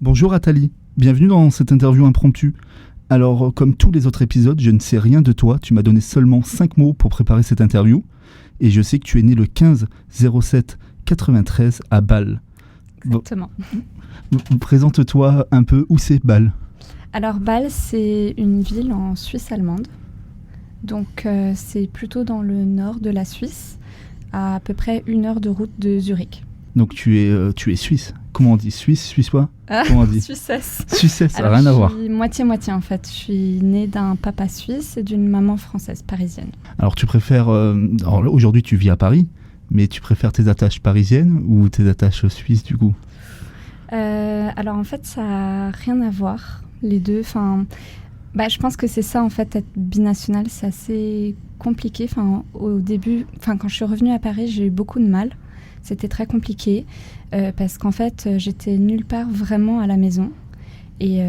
Bonjour Athalie, bienvenue dans cette interview impromptue. Alors, comme tous les autres épisodes, je ne sais rien de toi, tu m'as donné seulement 5 mots pour préparer cette interview, et je sais que tu es né le 15/07/93 à Bâle. Exactement. Présente-toi un peu, où c'est Bâle? Alors Bâle, c'est une ville en Suisse allemande, donc c'est plutôt dans le nord de la Suisse, à peu près 1 heure de route de Zurich. Donc tu es suisse. Comment on dit? Suissois? Comment on dit? Suissesse. Suissesse, Alors, rien à voir. Je suis moitié-moitié en fait. Je suis née d'un papa suisse et d'une maman française, parisienne. Alors tu préfères... alors, aujourd'hui tu vis à Paris, mais tu préfères tes attaches parisiennes ou tes attaches suisses du coup? Alors en fait, ça n'a rien à voir, les deux. Je pense que c'est ça en fait, être binational, c'est assez compliqué. Au début, quand je suis revenue à Paris, j'ai eu beaucoup de mal. C'était très compliqué parce qu'en fait, j'étais nulle part vraiment à la maison et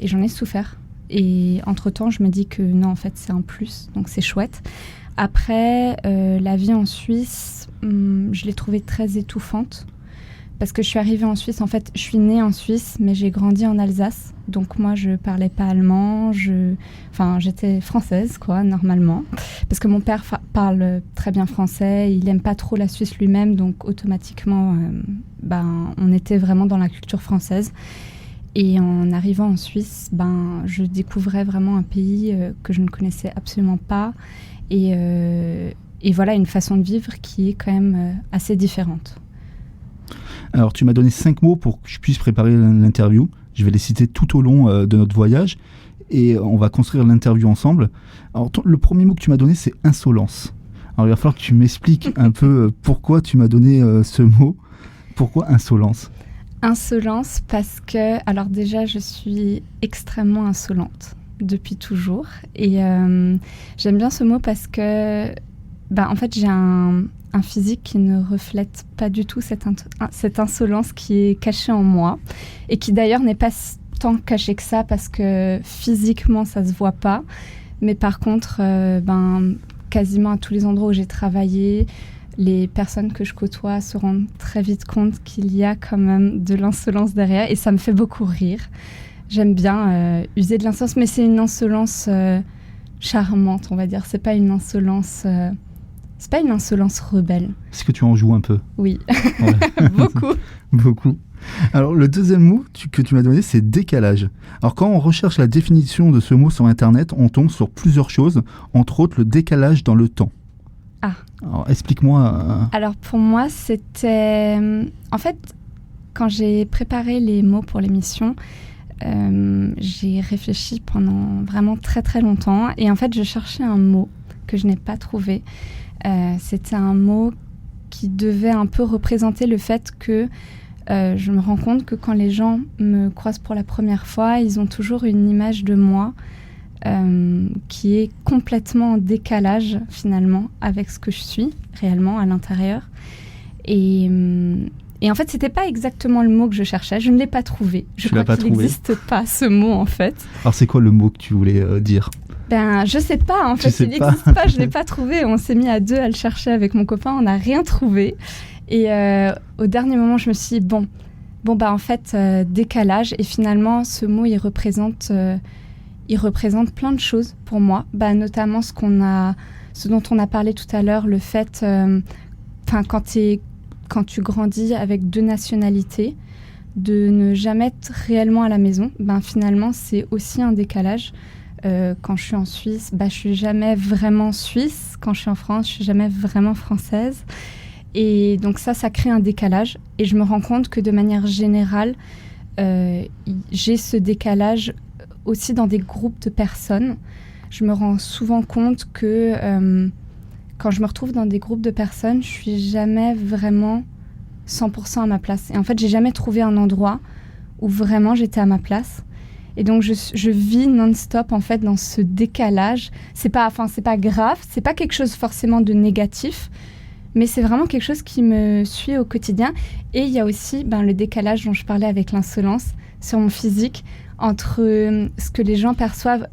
j'en ai souffert. Et entre-temps, je me dis que non, en fait, c'est un plus, donc c'est chouette. Après, la vie en Suisse, je l'ai trouvée très étouffante parce que je suis arrivée en Suisse. En fait, je suis née en Suisse, mais j'ai grandi en Alsace. Donc moi, je parlais pas allemand. J'étais française, quoi, normalement. Parce que mon père parle très bien français. Il aime pas trop la Suisse lui-même. Donc automatiquement, on était vraiment dans la culture française. Et en arrivant en Suisse, je découvrais vraiment un pays que je ne connaissais absolument pas. Et voilà, une façon de vivre qui est quand même assez différente. Alors, tu m'as donné 5 mots pour que je puisse préparer l'interview. Je vais les citer tout au long de notre voyage et on va construire l'interview ensemble. Alors, le premier mot que tu m'as donné, c'est insolence. Alors, il va falloir que tu m'expliques un peu pourquoi tu m'as donné ce mot. Pourquoi insolence? Insolence parce que, alors déjà, je suis extrêmement insolente depuis toujours. Et j'aime bien ce mot parce que, en fait, j'ai un physique qui ne reflète pas du tout cette insolence qui est cachée en moi et qui d'ailleurs n'est pas tant cachée que ça parce que physiquement ça se voit pas, mais par contre quasiment à tous les endroits où j'ai travaillé, les personnes que je côtoie se rendent très vite compte qu'il y a quand même de l'insolence derrière et ça me fait beaucoup rire. J'aime bien user de l'insolence, mais c'est une insolence charmante, on va dire. C'est pas une insolence rebelle. Est-ce que tu en joues un peu? Oui, Ouais. beaucoup. Alors, le deuxième mot que tu m'as donné, c'est décalage. Alors, quand on recherche la définition de ce mot sur Internet, on tombe sur plusieurs choses, entre autres le décalage dans le temps. Ah. Alors, explique-moi. Alors, pour moi, c'était... En fait, quand j'ai préparé les mots pour l'émission, j'ai réfléchi pendant vraiment très très longtemps. Et en fait, je cherchais un mot que je n'ai pas trouvé. C'était un mot qui devait un peu représenter le fait que je me rends compte que quand les gens me croisent pour la première fois, ils ont toujours une image de moi qui est complètement en décalage finalement avec ce que je suis réellement à l'intérieur. Et en fait, c'était pas exactement le mot que je cherchais. Je ne l'ai pas trouvé. Je crois qu'il n'existe pas ce mot en fait. Alors c'est quoi le mot que tu voulais dire ? Je sais pas, en fait, il n'existe pas, je l'ai pas trouvé. On s'est mis à deux à le chercher avec mon copain, on n'a rien trouvé. Et au dernier moment, je me suis dit, en fait, décalage. Et finalement, ce mot, il représente plein de choses pour moi. Notamment ce dont on a parlé tout à l'heure, le fait, quand tu grandis avec 2 nationalités, de ne jamais être réellement à la maison, finalement, c'est aussi un décalage. Quand je suis en Suisse, je suis jamais vraiment suisse. Quand je suis en France, je suis jamais vraiment française. Et donc ça crée un décalage. Et je me rends compte que de manière générale, j'ai ce décalage aussi dans des groupes de personnes. Je me rends souvent compte que quand je me retrouve dans des groupes de personnes, je suis jamais vraiment 100% à ma place. Et en fait, j'ai jamais trouvé un endroit où vraiment j'étais à ma place. Et donc, je vis non-stop, en fait, dans ce décalage. C'est pas grave, c'est pas quelque chose forcément de négatif, mais c'est vraiment quelque chose qui me suit au quotidien. Et il y a aussi le décalage dont je parlais avec l'insolence sur mon physique, entre ce que les gens perçoivent,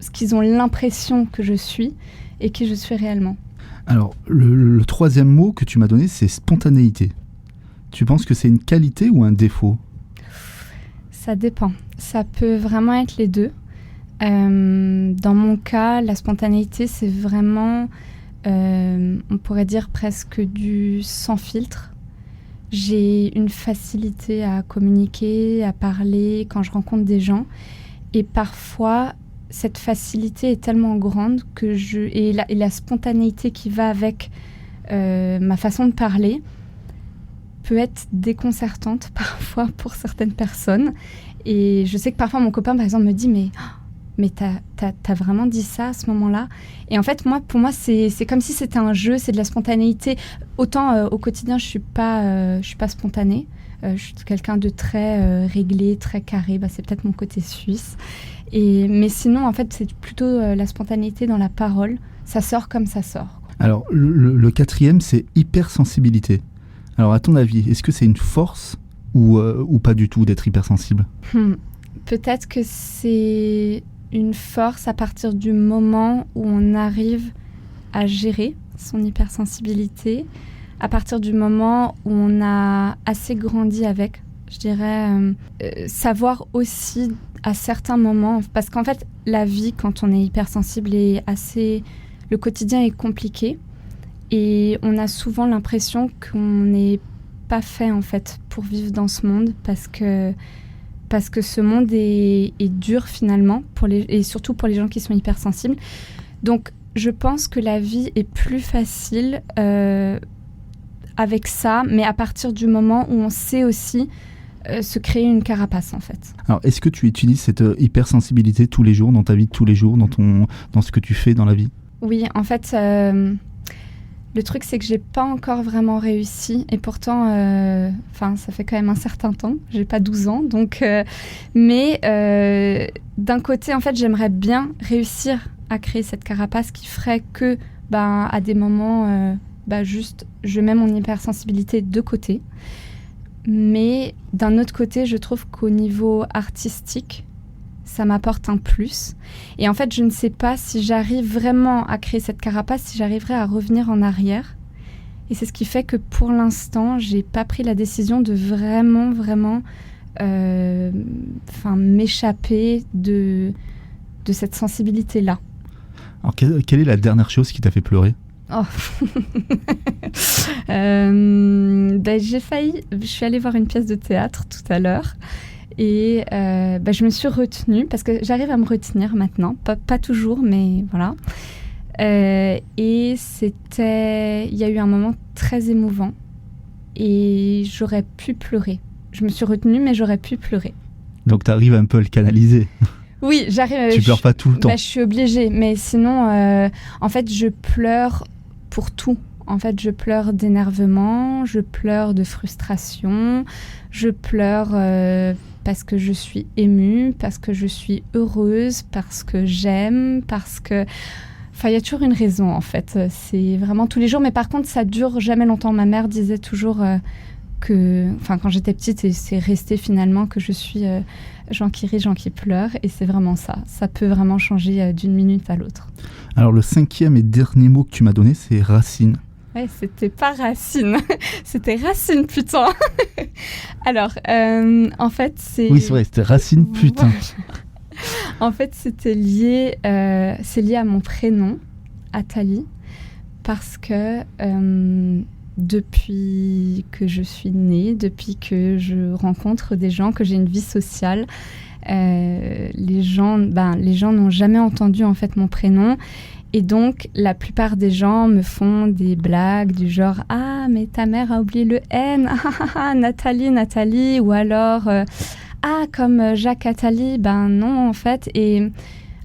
ce qu'ils ont l'impression que je suis et qui je suis réellement. Alors, le troisième mot que tu m'as donné, c'est spontanéité. Tu penses que c'est une qualité ou un défaut ? Ça dépend. Ça peut vraiment être les deux. Dans mon cas, la spontanéité, c'est vraiment, on pourrait dire presque du sans filtre. J'ai une facilité à communiquer, à parler quand je rencontre des gens. Et parfois, cette facilité est tellement grande que et la spontanéité qui va avec ma façon de parler peut être déconcertante parfois pour certaines personnes. Et je sais que parfois mon copain, par exemple, me dit mais t'as vraiment dit ça à ce moment-là? Et en fait, pour moi, c'est comme si c'était un jeu, c'est de la spontanéité. Autant au quotidien, je suis pas spontanée. Je suis quelqu'un de très réglé, très carré. C'est peut-être mon côté suisse. Mais sinon, en fait, c'est plutôt la spontanéité dans la parole. Ça sort comme ça sort. Alors, le quatrième, c'est hypersensibilité. Alors, à ton avis, est-ce que c'est une force ou pas du tout d'être hypersensible? Peut-être que c'est une force à partir du moment où on arrive à gérer son hypersensibilité, à partir du moment où on a assez grandi avec, je dirais, savoir aussi à certains moments, parce qu'en fait, la vie, quand on est hypersensible, le quotidien est compliqué et on a souvent l'impression qu'on n'est pas fait en fait pour vivre dans ce monde parce que ce monde est dur finalement et surtout pour les gens qui sont hypersensibles. Donc je pense que la vie est plus facile avec ça, mais à partir du moment où on sait aussi se créer une carapace en fait. Alors est-ce que tu utilises cette hypersensibilité tous les jours, dans ta vie de tous les jours, dans ce que tu fais dans la vie? Oui, en fait, le truc c'est que j'ai pas encore vraiment réussi et pourtant, ça fait quand même un certain temps, j'ai pas 12 ans, donc, mais d'un côté en fait j'aimerais bien réussir à créer cette carapace qui ferait que à des moments juste je mets mon hypersensibilité de côté, mais d'un autre côté je trouve qu'au niveau artistique ça m'apporte un plus. Et en fait, je ne sais pas si j'arrive vraiment à créer cette carapace, si j'arriverai à revenir en arrière. Et c'est ce qui fait que pour l'instant, j'ai pas pris la décision de vraiment m'échapper de cette sensibilité-là. Alors, quelle est la dernière chose qui t'a fait pleurer? J'ai failli... Je suis allée voir une pièce de théâtre tout à l'heure. Et je me suis retenue, parce que j'arrive à me retenir maintenant, pas toujours, mais voilà. Et il y a eu un moment très émouvant et j'aurais pu pleurer. Je me suis retenue, mais j'aurais pu pleurer. Donc tu arrives un peu à le canaliser. Oui, j'arrive. Tu pleures pas tout le temps. Je suis obligée, mais sinon, en fait, je pleure pour tout. En fait, je pleure d'énervement, je pleure de frustration, je pleure parce que je suis émue, parce que je suis heureuse, parce que j'aime, parce que... Enfin, il y a toujours une raison, en fait. C'est vraiment tous les jours. Mais par contre, ça dure jamais longtemps. Ma mère disait toujours que... Enfin, quand j'étais petite, c'est resté finalement que je suis gens qui rient, gens qui pleurent. Et c'est vraiment ça. Ça peut vraiment changer d'une minute à l'autre. Alors, le 5e et dernier mot que tu m'as donné, c'est racine. Ouais, c'était pas racine. C'était racine, putain. Alors, en fait, c'est... Oui, c'est vrai, c'était racine, putain. En fait, c'est lié à mon prénom, Athalie, parce que depuis que je suis née, depuis que je rencontre des gens, que j'ai une vie sociale, les gens n'ont jamais entendu en fait mon prénom. Et donc, la plupart des gens me font des blagues du genre « Ah, mais ta mère a oublié le N, Nathalie » ou alors « Ah, comme Jacques Attali », ben non en fait. Et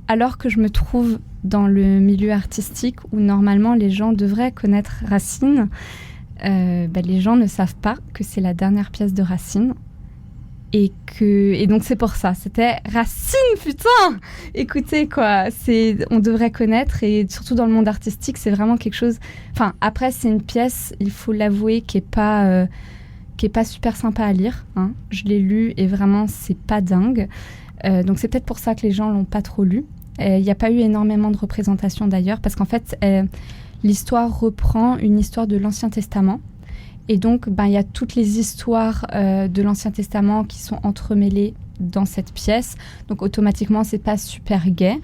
alors que je me trouve dans le milieu artistique où normalement les gens devraient connaître Racine, les gens ne savent pas que c'est la dernière pièce de Racine. Et donc c'est pour ça, c'était Racine, putain! Écoutez quoi, on devrait connaître, et surtout dans le monde artistique, c'est vraiment quelque chose... Enfin, après c'est une pièce, il faut l'avouer, qui est pas super sympa à lire, hein. Je l'ai lu et vraiment c'est pas dingue, donc c'est peut-être pour ça que les gens l'ont pas trop lu. Il n'y a pas eu énormément de représentations d'ailleurs, parce qu'en fait l'histoire reprend une histoire de l'Ancien Testament. Et donc, il y a toutes les histoires de l'Ancien Testament qui sont entremêlées dans cette pièce. Donc automatiquement, c'est pas super gai.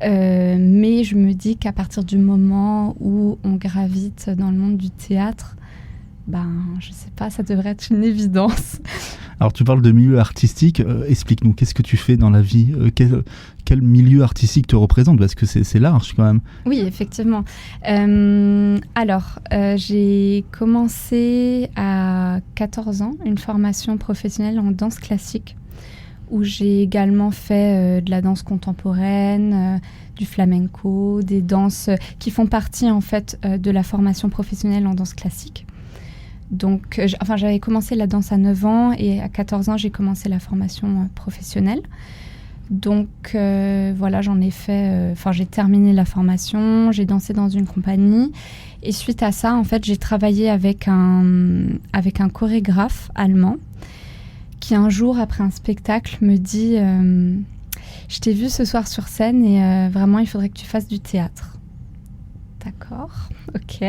Mais je me dis qu'à partir du moment où on gravite dans le monde du théâtre, je sais pas, ça devrait être une évidence. Alors tu parles de milieu artistique, explique-nous, qu'est-ce que tu fais dans la vie, quel milieu artistique te représente, parce que c'est large quand même. Oui, effectivement. J'ai commencé à 14 ans une formation professionnelle en danse classique, où j'ai également fait de la danse contemporaine, du flamenco, des danses qui font partie en fait de la formation professionnelle en danse classique. Donc, j'avais commencé la danse à 9 ans et à 14 ans, j'ai commencé la formation professionnelle. Donc, j'en ai fait... j'ai terminé la formation, j'ai dansé dans une compagnie. Et suite à ça, en fait, j'ai travaillé avec un chorégraphe allemand qui, un jour, après un spectacle, me dit je t'ai vu ce soir sur scène et vraiment, il faudrait que tu fasses du théâtre. D'accord, ok.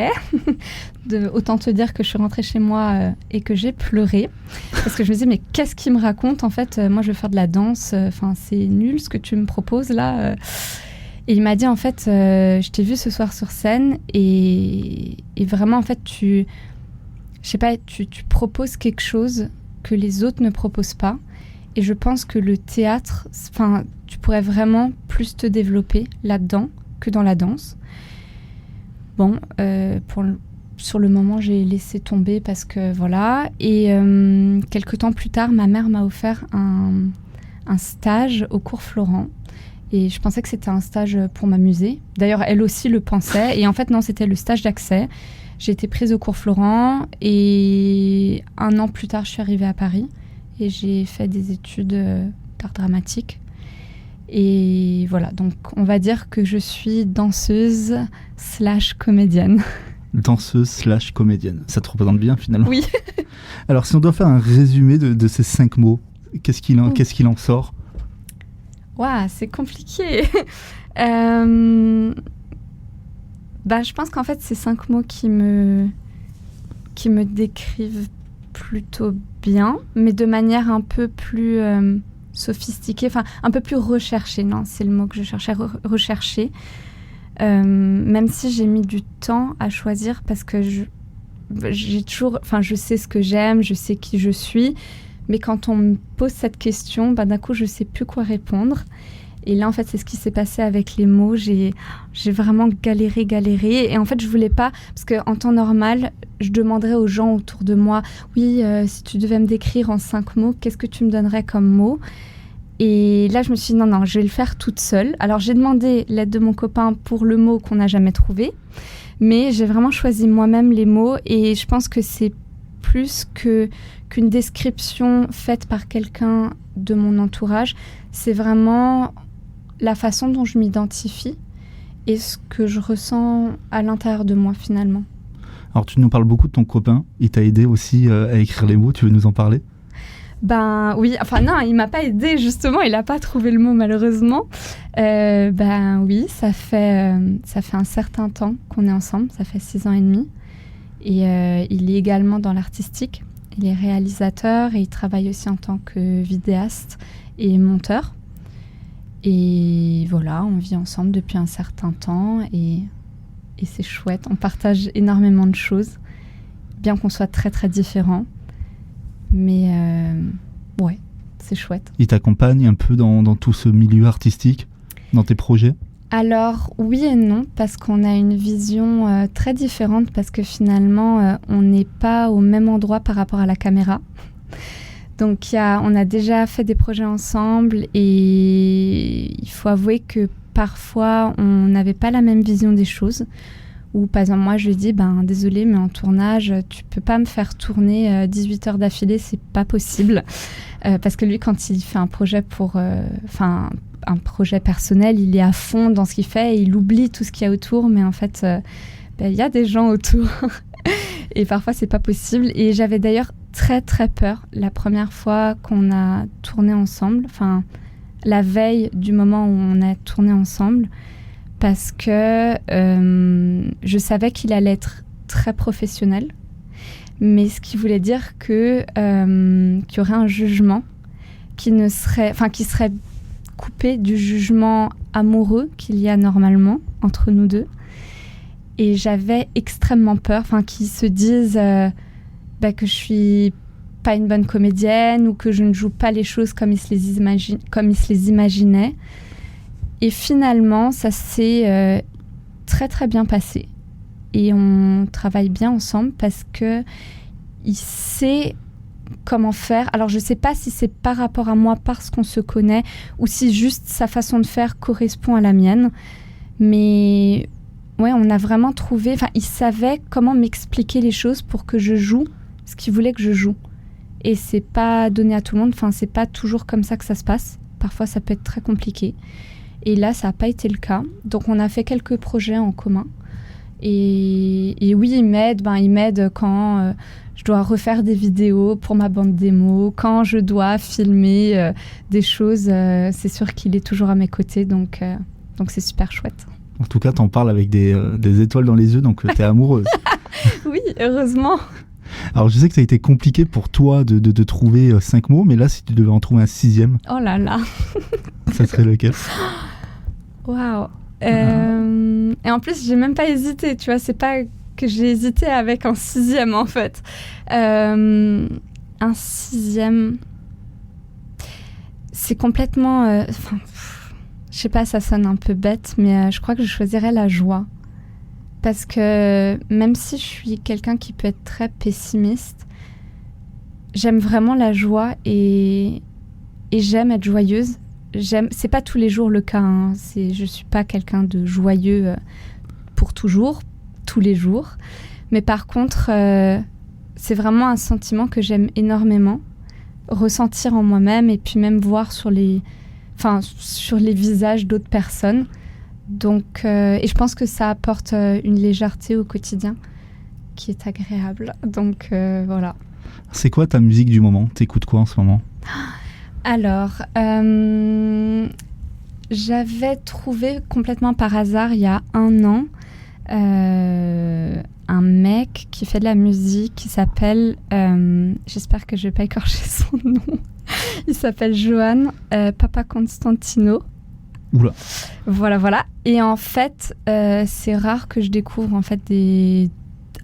Autant te dire que je suis rentrée chez moi et que j'ai pleuré. Parce que je me disais, mais qu'est-ce qu'il me raconte ? En fait, moi, je veux faire de la danse. C'est nul ce que tu me proposes là. Et il m'a dit, en fait, je t'ai vu ce soir sur scène et vraiment, en fait, tu proposes quelque chose que les autres ne proposent pas. Et je pense que le théâtre, tu pourrais vraiment plus te développer là-dedans que dans la danse. Bon, sur le moment, j'ai laissé tomber parce que voilà. Et quelques temps plus tard, ma mère m'a offert un stage au cours Florent. Et je pensais que c'était un stage pour m'amuser. D'ailleurs, elle aussi le pensait. Et en fait, non, c'était le stage d'accès. J'ai été prise au cours Florent. Et 1 an plus tard, je suis arrivée à Paris. Et j'ai fait des études d'art dramatique. Et voilà, donc on va dire que je suis danseuse/comédienne. Danseuse/comédienne, ça te représente bien finalement. Oui. Alors si on doit faire un résumé de ces 5 mots, qu'est-ce qu'il en sort ? Waouh, c'est compliqué. Je pense qu'en fait, c'est 5 mots qui me décrivent plutôt bien, mais de manière un peu plus sophistiquée, un peu plus recherchée. Non, c'est le mot que je cherchais, rechercher. Même si j'ai mis du temps à choisir parce que je sais ce que j'aime, je sais qui je suis, mais quand on me pose cette question, d'un coup, je sais plus quoi répondre. Et là, en fait, c'est ce qui s'est passé avec les mots. J'ai vraiment galéré. Et en fait, je voulais pas... Parce qu'en temps normal, je demanderais aux gens autour de moi, oui, si tu devais me décrire en 5 mots, qu'est-ce que tu me donnerais comme mots ? Et là, je me suis dit, non, je vais le faire toute seule. Alors, j'ai demandé l'aide de mon copain pour le mot qu'on n'a jamais trouvé. Mais j'ai vraiment choisi moi-même les mots. Et je pense que c'est plus qu'une description faite par quelqu'un de mon entourage. C'est vraiment la façon dont je m'identifie et ce que je ressens à l'intérieur de moi, finalement. Alors, tu nous parles beaucoup de ton copain. Il t'a aidé aussi à écrire les mots. Tu veux nous en parler ? Oui, non, il m'a pas aidé, justement. Il n'a pas trouvé le mot, malheureusement. Oui, ça fait un certain temps qu'on est ensemble. Ça fait 6 ans et demi. Et il est également dans l'artistique. Il est réalisateur et il travaille aussi en tant que vidéaste et monteur. Et voilà, on vit ensemble depuis un certain temps et c'est chouette. On partage énormément de choses, bien qu'on soit très très différents. Mais ouais, c'est chouette. Il t'accompagne un peu dans tout ce milieu artistique, dans tes projets ? Alors oui et non, parce qu'on a une vision très différente, parce que finalement, on n'est pas au même endroit par rapport à la caméra. Donc on a déjà fait des projets ensemble et il faut avouer que parfois on n'avait pas la même vision des choses. Ou par exemple moi je lui dis désolé mais en tournage tu peux pas me faire tourner 18 heures d'affilée, c'est pas possible. Parce que lui quand il fait un projet un projet personnel, il est à fond dans ce qu'il fait et il oublie tout ce qu'il y a autour, mais en fait il y a des gens autour et parfois c'est pas possible. Et j'avais d'ailleurs très très peur la première fois qu'on a tourné ensemble, la veille du moment où on a tourné ensemble, parce que je savais qu'il allait être très professionnel, mais ce qui voulait dire qu'il y aurait un jugement qui serait coupé du jugement amoureux qu'il y a normalement entre nous deux. Et j'avais extrêmement peur, qu'ils se disent que je suis pas une bonne comédienne ou que je ne joue pas les choses comme ils se les imaginaient. Et finalement, ça s'est très très bien passé. Et on travaille bien ensemble parce que il sait comment faire. Alors, je ne sais pas si c'est par rapport à moi parce qu'on se connaît ou si juste sa façon de faire correspond à la mienne. Mais ouais, on a vraiment trouvé... il savait comment m'expliquer les choses pour que je joue ce qu'il voulait que je joue. Et c'est pas donné à tout le monde. C'est pas toujours comme ça que ça se passe. Parfois, ça peut être très compliqué. Et là, ça n'a pas été le cas. Donc, on a fait quelques projets en commun. Et oui, il m'aide quand je dois refaire des vidéos pour ma bande démo, quand je dois filmer des choses. C'est sûr qu'il est toujours à mes côtés, donc c'est super chouette. En tout cas, t'en parles avec des étoiles dans les yeux, donc t'es amoureuse. Oui, heureusement. Alors, je sais que ça a été compliqué pour toi de trouver 5 mots, mais là, si tu devais en trouver un 6e... Oh là là. Ça serait lequel? Waouh. Et en plus, j'ai même pas hésité, tu vois, c'est pas que j'ai hésité avec un 6e en fait. Un 6e, c'est complètement... je sais pas, ça sonne un peu bête, mais je crois que je choisirais la joie. Parce que même si je suis quelqu'un qui peut être très pessimiste, j'aime vraiment la joie et j'aime être joyeuse. C'est pas tous les jours le cas, hein. Je suis pas quelqu'un de joyeux pour toujours, tous les jours. Mais par contre, c'est vraiment un sentiment que j'aime énormément, ressentir en moi-même et puis même voir sur les visages d'autres personnes. Donc, et je pense que ça apporte une légèreté au quotidien qui est agréable. Donc, voilà. C'est quoi ta musique du moment? T'écoutes quoi en ce moment? Alors, j'avais trouvé complètement par hasard, il y a 1 an, un mec qui fait de la musique qui s'appelle... j'espère que je ne vais pas écorcher son nom. Il s'appelle Johan Papaconstantino. Oula. Voilà. Et en fait, c'est rare que je découvre en fait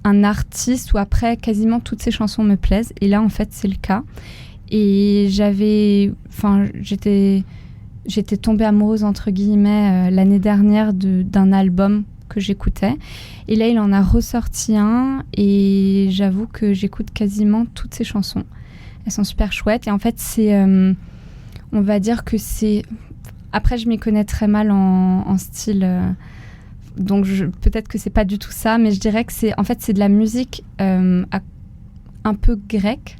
un artiste où après quasiment toutes ses chansons me plaisent. Et là, en fait, c'est le cas. Et j'étais tombée amoureuse entre guillemets l'année dernière d'un album que j'écoutais. Et là, il en a ressorti un et j'avoue que j'écoute quasiment toutes ses chansons. Elles sont super chouettes. Et en fait, on va dire que c'est... Après, je m'y connais très mal en style, donc peut-être que c'est pas du tout ça, mais je dirais que c'est de la musique un peu grecque,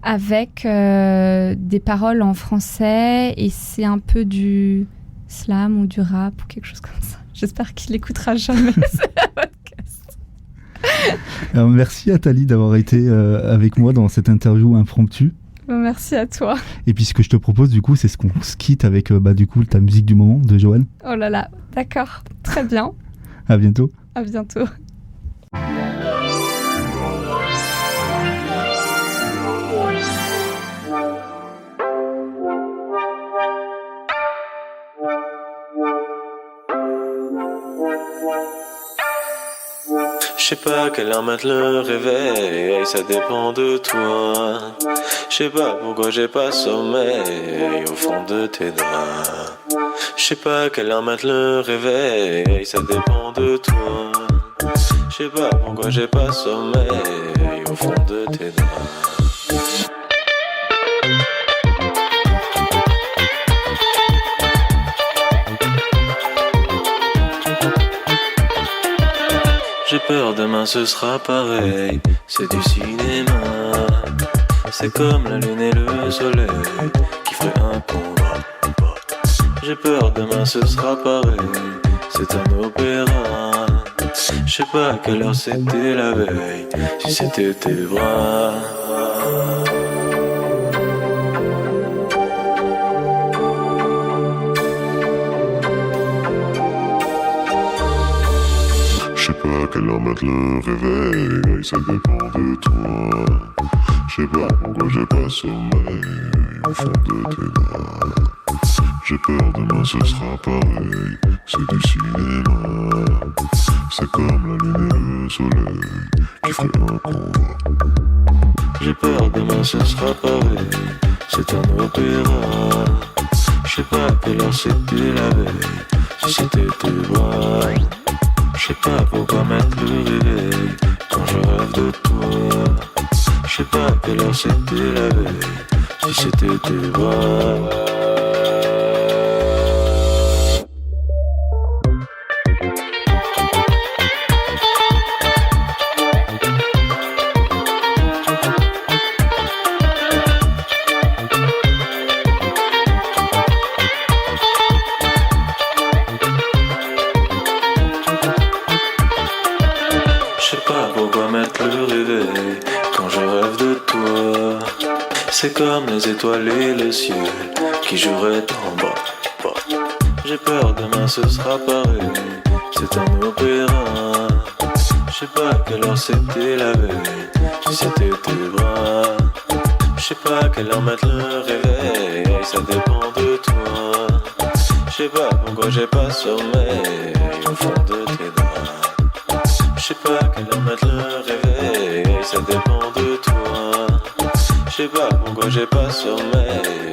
avec des paroles en français, et c'est un peu du slam ou du rap ou quelque chose comme ça. J'espère qu'il écoutera jamais ce podcast. Alors, merci Athalie d'avoir été avec moi dans cette interview impromptue. Merci à toi. Et puis ce que je te propose du coup, c'est qu'on se quitte avec du coup ta musique du moment de Johan. Oh là là, d'accord, très bien. À bientôt. À bientôt. Je sais pas à quelle heure mettre le réveil, ça dépend de toi. Je sais pas pourquoi j'ai pas sommeil au fond de tes draps. Je sais pas à quelle heure mettre le réveil, ça dépend de toi. Je sais pas pourquoi j'ai pas sommeil au fond de tes draps. J'ai peur demain ce sera pareil, c'est du cinéma. C'est comme la lune et le soleil qui feraient un combat. J'ai peur demain ce sera pareil, c'est un opéra. Je sais pas à quelle heure c'était la veille, si c'était tes bras. Je sais pas à quelle heure mettre le réveil, ça dépend de toi. Je sais pas pourquoi j'ai pas sommeil au fond de tes draps. J'ai peur demain ce sera pareil, c'est du cinéma. C'est comme la lune et le soleil qui ferait un combat. J'ai peur demain ce sera pareil, c'est un opéra. Je sais pas à quelle heure c'était la veille, si c'était tes bras. Je sais pas pourquoi mettre le réveil quand je rêve de toi. Je sais pas à quelle heure c'était la veille, si c'était tes bras. C'est comme les étoiles et le ciel qui joueraient en bas. J'ai peur demain ce sera pareil, c'est un opéra. Je sais pas à quelle heure c'était la veille, si c'était tes bras. Je sais pas à quelle heure mettre le réveil, ça dépend de toi. Je sais pas pourquoi j'ai pas sommeil au fond de tes draps. Je sais pas à quelle heure mettre le réveil, ça dépend de toi. Je sais pas pourquoi j'ai pas sommeil